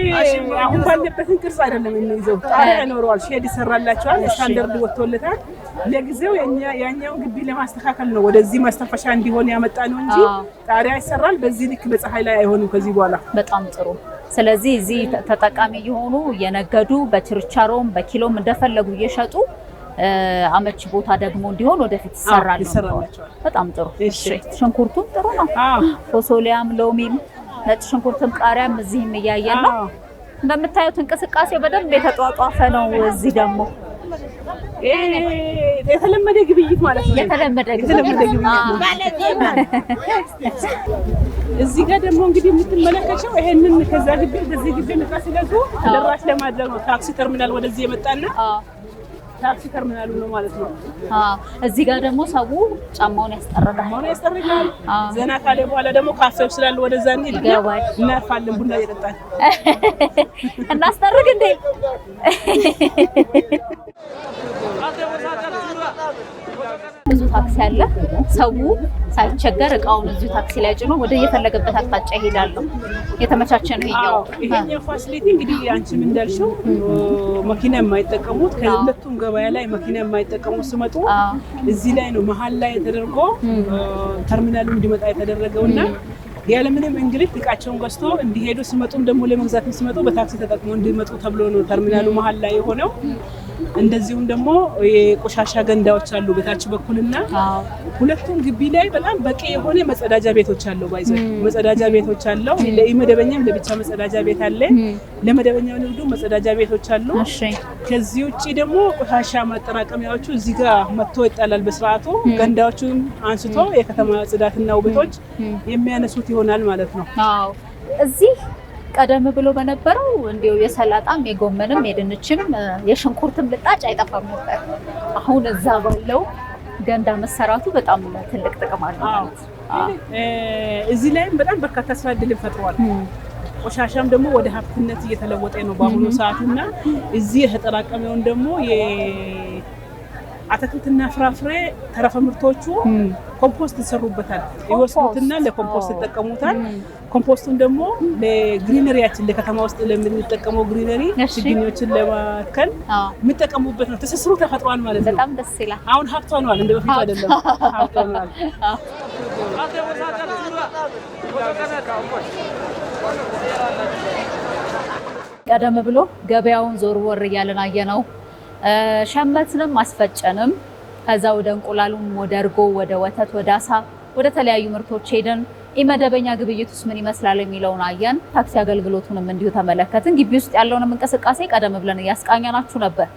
አሁን ባለበትን ቅርጽ አይደለም የሚይዘው ጣሪያ ይኖረዋል ሼድ ይሰራላቸዋል ስታንዳርድ ወጥቶለታል ለጊዜው ያኛው ግቢ ለማስተካከል ነው ወደዚህ ማስተፈሻ እንዲሆን ያመጣ ነው እንጂ ጣሪያ ይሰራል በዚህ ልክ በፀሐይ ላይ አይሆንም ከዚህ በኋላ በጣም ጥሩ ስለዚህ እዚህ ተጠቃሚ የሆኑ የነገዱ በችርቻሮም በኪሎም እንደፈለጉ እየሸጡ አመቺ ቦታ ደግሞ እንዲሆን ወደፊት ይሰራል በጣም ጥሩ እሺ ሽንኩርቱም ጥሩ ነው ፎሶሊያም ሎሚም ነጭ ሽንኩርትም ቃሪያም እዚህም እያየን ነው እንደምታዩት እንቅስቃሴው በደንብ የተጧጧፈ ነው እዚህ ደግሞ የተለመደ ግብይት ማለት ነው የተለመደ ግብይት እዚህ ጋር ደግሞ እንግዲህ የምትመለከተው ይሄንን ከዛ ግቢ በዚህ ግቢ መጣ ሲለዙ ተደራሽ ለማድረግ ነው ታክሲ ተርሚናል ወደዚህ የመጣና ታክሲ ተርሚናሉ ነው ማለት ነው እዚህ ጋር ደግሞ ሰው ጫማውን ያስጠርጋል ዘና ካለ በኋላ ደግሞ ካፌው ስላለ ወደዛ እናርፋለን ቡና እየጠጣን እናስጠርግ እንዴ ብዙ ታክሲ አለ ሰው ሳይቸገር እቃውን እዚህ ታክሲ ላይ ጭኖ ወደ የፈለገበት አቅጣጫ ይሄዳል የተመቻቸ ነው ይሄኛው ፋሲሊቲ እንግዲህ አንቺም እንዳልሽው መኪና የማይጠቀሙት ከሁለቱም ገበያ ላይ መኪና የማይጠቀሙት ሲመጡ እዚህ ላይ ነው መሃል ላይ ተደርጎ ተርሚናሉ እንዲመጣ የተደረገውና ያለምንም እንግሊዝ እቃቸውን ገዝቶ እንዲሄዱ ሲመጡም ደግሞ ለመግዛት ሲመጡ በታክሲ ተጠቅሞ እንዲመጡ ተብሎ ነው ተርሚናሉ መሃል ላይ የሆነው እንደዚሁም ደግሞ የቆሻሻ ገንዳዎች አሉ በታች በኩልና ሁለቱም ግቢ ላይ በጣም በቂ የሆነ መጸዳጃ ቤቶች አሉ ባይዘው መጸዳጃ ቤቶች አሉ ለኢመደበኛም ለብቻ መጸዳጃ ቤት አለ ለመደበኛው ንግዱ መጸዳጃ ቤቶች አሉ ከዚህ ውጪ ደግሞ ቆሻሻ ማጠራቀሚያዎቹ እዚህ ጋር መጥቶ ይጣላል በስርዓቱ ገንዳዎቹን አንስቶ የከተማ ጽዳትና ውበቶች የሚያነሱት ይሆናል ማለት ነው እዚህ ቀደም ብሎ በነበረው እንዲው የሰላጣም የጎመንም የድንችም የሽንኩርትም ልጣጭ አይጠፋም ነበር አሁን እዛ ባለው ገንዳ መሰራቱ በጣም ትልቅ ጥቅም አለው ማለት እዚህ ላይም በጣም በርካታ ስራ እድል ፈጥሯል ቆሻሻም ደግሞ ወደ ሀብትነት እየተለወጠ ነው በአሁኑ ሰዓትና እዚህ የተጠራቀመውን ደግሞ አትክልትና ፍራፍሬ ተረፈ ምርቶቹ ኮምፖስት ይሰሩበታል ይወስዱትና ለኮምፖስት ይጠቀሙታል ኮምፖስቱን ደግሞ ለግሪነሪያችን ለከተማ ውስጥ ለምንጠቀመው ግሪነሪ ችግኞችን ለማከል የምንጠቀሙበት ነው ተሰስሩ ተፈጥሯል ማለት ነው በጣም ደስ ይላል አሁን ሀብት ሆኗል እንደ በፊት አይደለም ሀብት ሆኗል ቀደም ብሎ ገበያውን ዞር ወር እያልን አየነው። ሸመትንም አስፈጨንም። ከዛ ወደ እንቁላሉም ወደ እርጎ ወደ ወተት ወደ አሳ ወደ ተለያዩ ምርቶች ሄደን ኢመደበኛ ግብይቱስ ምን ይመስላል የሚለውን አየን። ታክሲ አገልግሎቱንም እንዲሁ ተመለከትን። ግቢ ውስጥ ያለውንም እንቅስቃሴ ቀደም ብለን እያስቃኛናችሁ ነበር።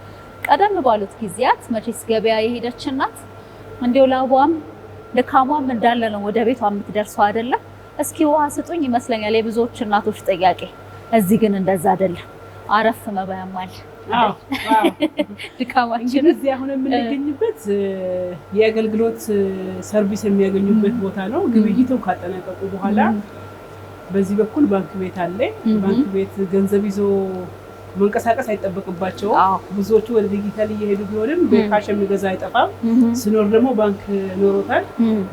ቀደም ባሉት ጊዜያት መቼስ ገበያ የሄደች እናት እንዲሁ ላቧም ድካሟም እንዳለ ነው ወደ ቤቷ የምትደርሰው አይደለም። እስኪ ውሃ ስጡኝ ይመስለኛል የብዙዎች እናቶች ጥያቄ። እዚህ ግን እንደዛ አይደለም። አረፍ መባያም አለ። ድካማችን እዚህ አሁን የምንገኝበት የአገልግሎት ሰርቪስ የሚያገኙበት ቦታ ነው። ግብይቱን ካጠናቀቁ በኋላ በዚህ በኩል ባንክ ቤት አለ። ባንክ ቤት ገንዘብ ይዞ መንቀሳቀስ አይጠበቅባቸውም። ብዙዎቹ ወደ ዲጂታል እየሄዱ ቢሆንም በካሽ የሚገዛ አይጠፋም። ሲኖር ደግሞ ባንክ ኖሮታል።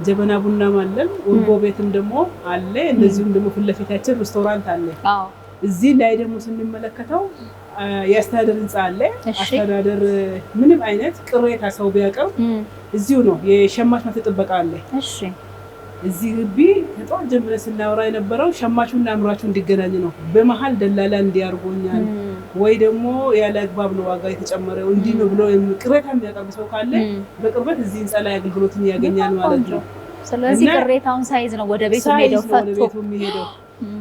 ጀበና ቡናም አለን። ኡርጎ ቤትም ደግሞ አለ። እንደዚሁም ደግሞ ፊት ለፊታችን ሬስቶራንት አለ። እዚህ ላይ ደግሞ ስንመለከተው የአስተዳደር ህንፃ አለ። አስተዳደር ምንም አይነት ቅሬታ ሰው ቢያቀርብ እዚሁ ነው። የሸማች መብት ጥበቃ አለ። እሺ እዚህ ግቢ ከጧት ጀምረን ስናወራ የነበረው ሸማቹና አምራቹ እንዲገናኝ ነው። በመሀል ደላላ እንዲያርጎኛል ወይ ደግሞ ያለ አግባብ ነው ዋጋ የተጨመረው እንዲህ ነው ብሎ ቅሬታ የሚያቀርብ ሰው ካለ በቅርበት እዚህ ህንፃ ላይ አገልግሎትን ያገኛል ማለት ነው። ስለዚህ ቅሬታውን ሳይዝ ነው ወደ ቤቱ የሚሄደው።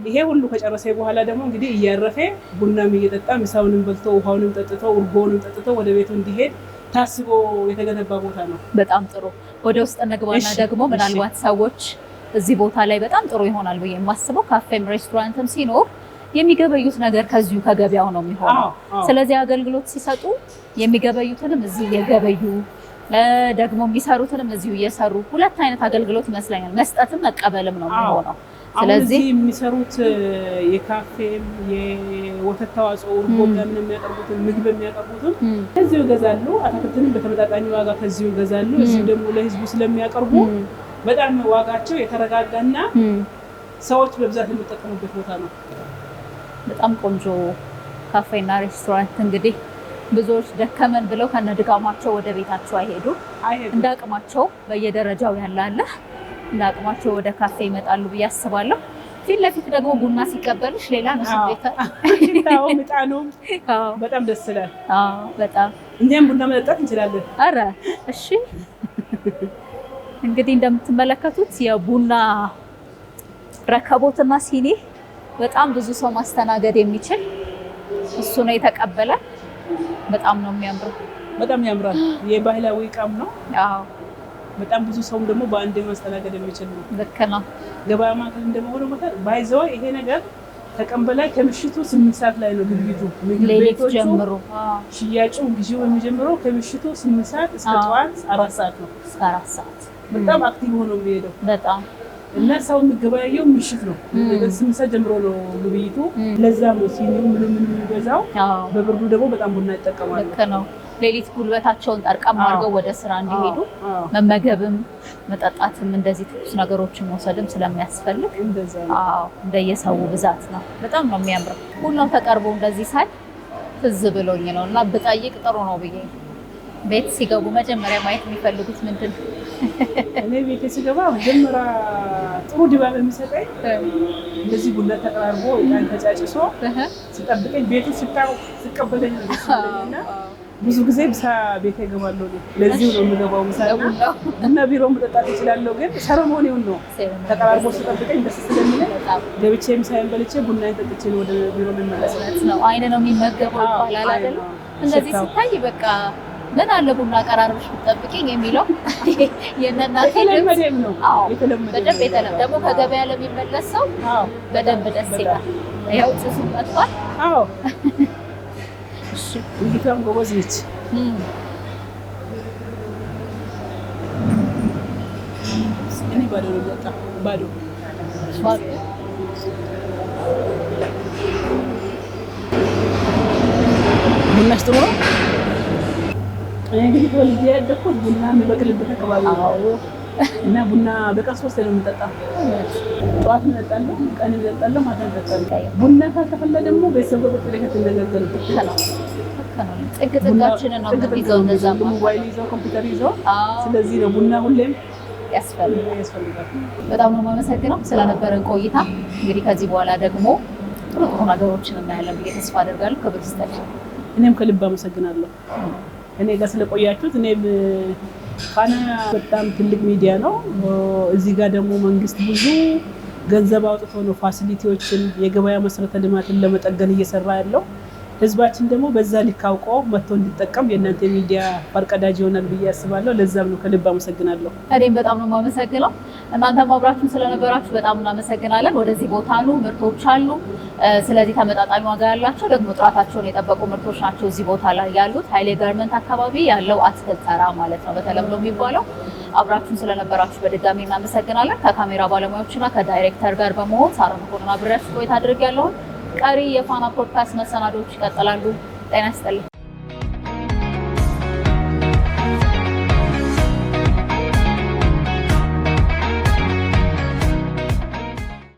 ይሄ ሁሉ ከጨረሰ በኋላ ደግሞ እንግዲህ እያረፈ ቡናም እየጠጣ ምሳውንም በልቶ ውሃውንም ጠጥቶ ኡርጎውንም ጠጥቶ ወደ ቤቱ እንዲሄድ ታስቦ የተገነባ ቦታ ነው። በጣም ጥሩ። ወደ ውስጥ እንግባና ደግሞ ምናልባት ሰዎች እዚህ ቦታ ላይ በጣም ጥሩ ይሆናል ብዬ የማስበው ካፌም ሬስቶራንትም ሲኖር የሚገበዩት ነገር ከዚሁ ከገበያው ነው የሚሆነው። ስለዚህ አገልግሎት ሲሰጡ የሚገበዩትንም እዚህ የገበዩ ደግሞ የሚሰሩትንም እዚሁ እየሰሩ ሁለት አይነት አገልግሎት ይመስለኛል። መስጠትም መቀበልም ነው የሚሆነው። ስለዚህ የሚሰሩት የካፌም የወተት ተዋጽኦ ኡርጎ ምናምን የሚያቀርቡትን ምግብ የሚያቀርቡትን ከዚሁ ይገዛሉ። አትክልትንም በተመጣጣኝ ዋጋ ከዚሁ ይገዛሉ። እዚሁ ደግሞ ለህዝቡ ስለሚያቀርቡ በጣም ዋጋቸው የተረጋጋና ሰዎች በብዛት የሚጠቀሙበት ቦታ ነው። በጣም ቆንጆ ካፌና ሬስቶራንት። እንግዲህ ብዙዎች ደከመን ብለው ከነድጋማቸው ወደ ቤታቸው አይሄዱ። እንደ አቅማቸው በየደረጃው ያላለ እንደ አቅማቸው ወደ ካፌ ይመጣሉ ብዬ አስባለሁ። ፊት ለፊት ደግሞ ቡና ሲቀበልሽ ሌላ ነው ስሜት። አዎ ምጣኑም በጣም ደስ ይላል። በጣም እኛም ቡና መጠጣት እንችላለን። አረ እሺ። እንግዲህ እንደምትመለከቱት የቡና ረከቦትና ሲኒ በጣም ብዙ ሰው ማስተናገድ የሚችል እሱ ነው የተቀበለ። በጣም ነው የሚያምረው። በጣም ያምራል። የባህላዊ ዕቃም ነው። አዎ በጣም ብዙ ሰውም ደግሞ በአንድ ማስተናገድ የሚችል ነው። ልክ ነው። ገበያ ማዕከል እንደመሆኑ መጠን ባይዘው ይሄ ነገር ከቀን በላይ ከምሽቱ 8 ሰዓት ላይ ነው ግብይቱ። ምግብ ቤቶቹ ጀምሮ ሽያጩ ግዢው የሚጀምረው ከምሽቱ 8 ሰዓት እስከ ጠዋት 4 ሰዓት ነው። እስከ 4 ሰዓት በጣም አክቲቭ ሆኖ የሚሄደው በጣም እና ሰው የሚገበያየው ምሽት ነው። 8 ሰዓት ጀምሮ ነው ግብይቱ። ለዛም ነው ሲኒው ምንም የሚገዛው። በብርዱ ደግሞ በጣም ቡና ይጠቀማሉ። ልክ ነው። ሌሊት ጉልበታቸውን ጠርቀም አድርገው ወደ ስራ እንዲሄዱ መመገብም መጠጣትም እንደዚህ ትኩስ ነገሮችን መውሰድም ስለሚያስፈልግ እንደየሰው ብዛት ነው። በጣም ነው የሚያምረው። ቡናው ተቀርቦ እንደዚህ ሳይ ትዝ ብሎኝ ነው እና ብጠይቅ ጥሩ ነው ብዬ። ቤት ሲገቡ መጀመሪያ ማየት የሚፈልጉት ምንድን ነው? እኔ ቤት ሲገባ መጀመሪያ ጥሩ ድባብ የሚሰጠኝ እንደዚህ ቡና ተቀራርቦ ያን ተጫጭሶ ሲጠብቀኝ ቤቱ ሲቀበለኝ ነው። ብዙ ጊዜ ምሳ ቤት እገባለሁ። ለዚህ ነው የምገባው። ምሳ እና ቢሮ መጠጣት እችላለሁ፣ ግን ሰረሞኒውን ነው ተቀራርቦ ሲጠብቀኝ ደስ ስለሚለኝ ገብቼ ምሳዬን በልቼ ቡናዬን ጠጥቼ ነው ወደ ቢሮ የምመለስበት ነው። አይን ነው የሚመገበው ይባላል አይደል? እንደዚህ ሲታይ በቃ ምን አለ ቡና ቀራርበሽ ብትጠብቂኝ የሚለው የእናቴ የተለመደም ነው። በደንብ የተለመደ ደግሞ ከገበያ ለሚመለስ ሰው በደንብ ደስ ይላል። ያው ጭሱ መጥቷል። አዎ ልጅቷም ጎበዝ ነች። እኔ ባዶ ነው የምጠጣው። ባዶ ቡናሽ ጥሩ ነው። እኔ እንግዲህ ተወልጄ ያደግኩት ቡና የሚበቅልበት አካባቢ ነው እና ቡና በቀን 3 ነው የምጠጣው። ጠዋት እጠጣለሁ፣ ቀን እጠጣለሁ፣ ማታ እጠጣለሁ። ቡና ካልተፈላ ደግሞ ቤተሰብ ቁጭ ብለህ ትነጋገርበት ይችላል። ጥግ ጥጋችንን ነው የምንይዘው። እነዛ ሞባይል ይዘው ኮምፒውተር ይዘው። ስለዚህ ነው ቡና ሁሌም ያስፈልጋል። በጣም ነው የማመሰግነው ስለነበረን ቆይታ። እንግዲህ ከዚህ በኋላ ደግሞ ጥሩ ነገሮችን እናያለን ብዬ ተስፋ አደርጋለሁ። ክብር ይስጥልኝ። እኔም ከልብ አመሰግናለሁ እኔ ጋር ስለቆያችሁት። እኔም ፋና በጣም ትልቅ ሚዲያ ነው። እዚህ ጋር ደግሞ መንግስት ብዙ ገንዘብ አውጥቶ ነው ፋሲሊቲዎችን የገበያ መሰረተ ልማትን ለመጠገን እየሰራ ያለው። ህዝባችን ደግሞ በዛ ልክ አውቆ መጥቶ እንዲጠቀም የእናንተ ሚዲያ ፈርቀዳጅ ይሆናል ብዬ አስባለሁ። ለዛም ነው ከልብ አመሰግናለሁ። እኔም በጣም ነው የማመሰግነው። እናንተም አብራችሁን ስለነበራችሁ በጣም እናመሰግናለን። ወደዚህ ቦታ ነው ምርቶች አሉ። ስለዚህ ተመጣጣኝ ዋጋ ያላቸው ደግሞ ጥራታቸውን የጠበቁ ምርቶች ናቸው እዚህ ቦታ ላይ ያሉት። ኃይሌ ጋርመንት አካባቢ ያለው አትክልት ተራ ማለት ነው በተለምዶ የሚባለው። አብራችሁን ስለነበራችሁ በድጋሚ እናመሰግናለን። ከካሜራ ባለሙያዎችና ከዳይሬክተር ጋር በመሆን ሳራ መኮንን አብሬያችሁ ቆይታ አድርጌያለሁ። ቀሪ የፋና ፖድካስት መሰናዶዎች ይቀጥላሉ። ጤና ይስጥልኝ።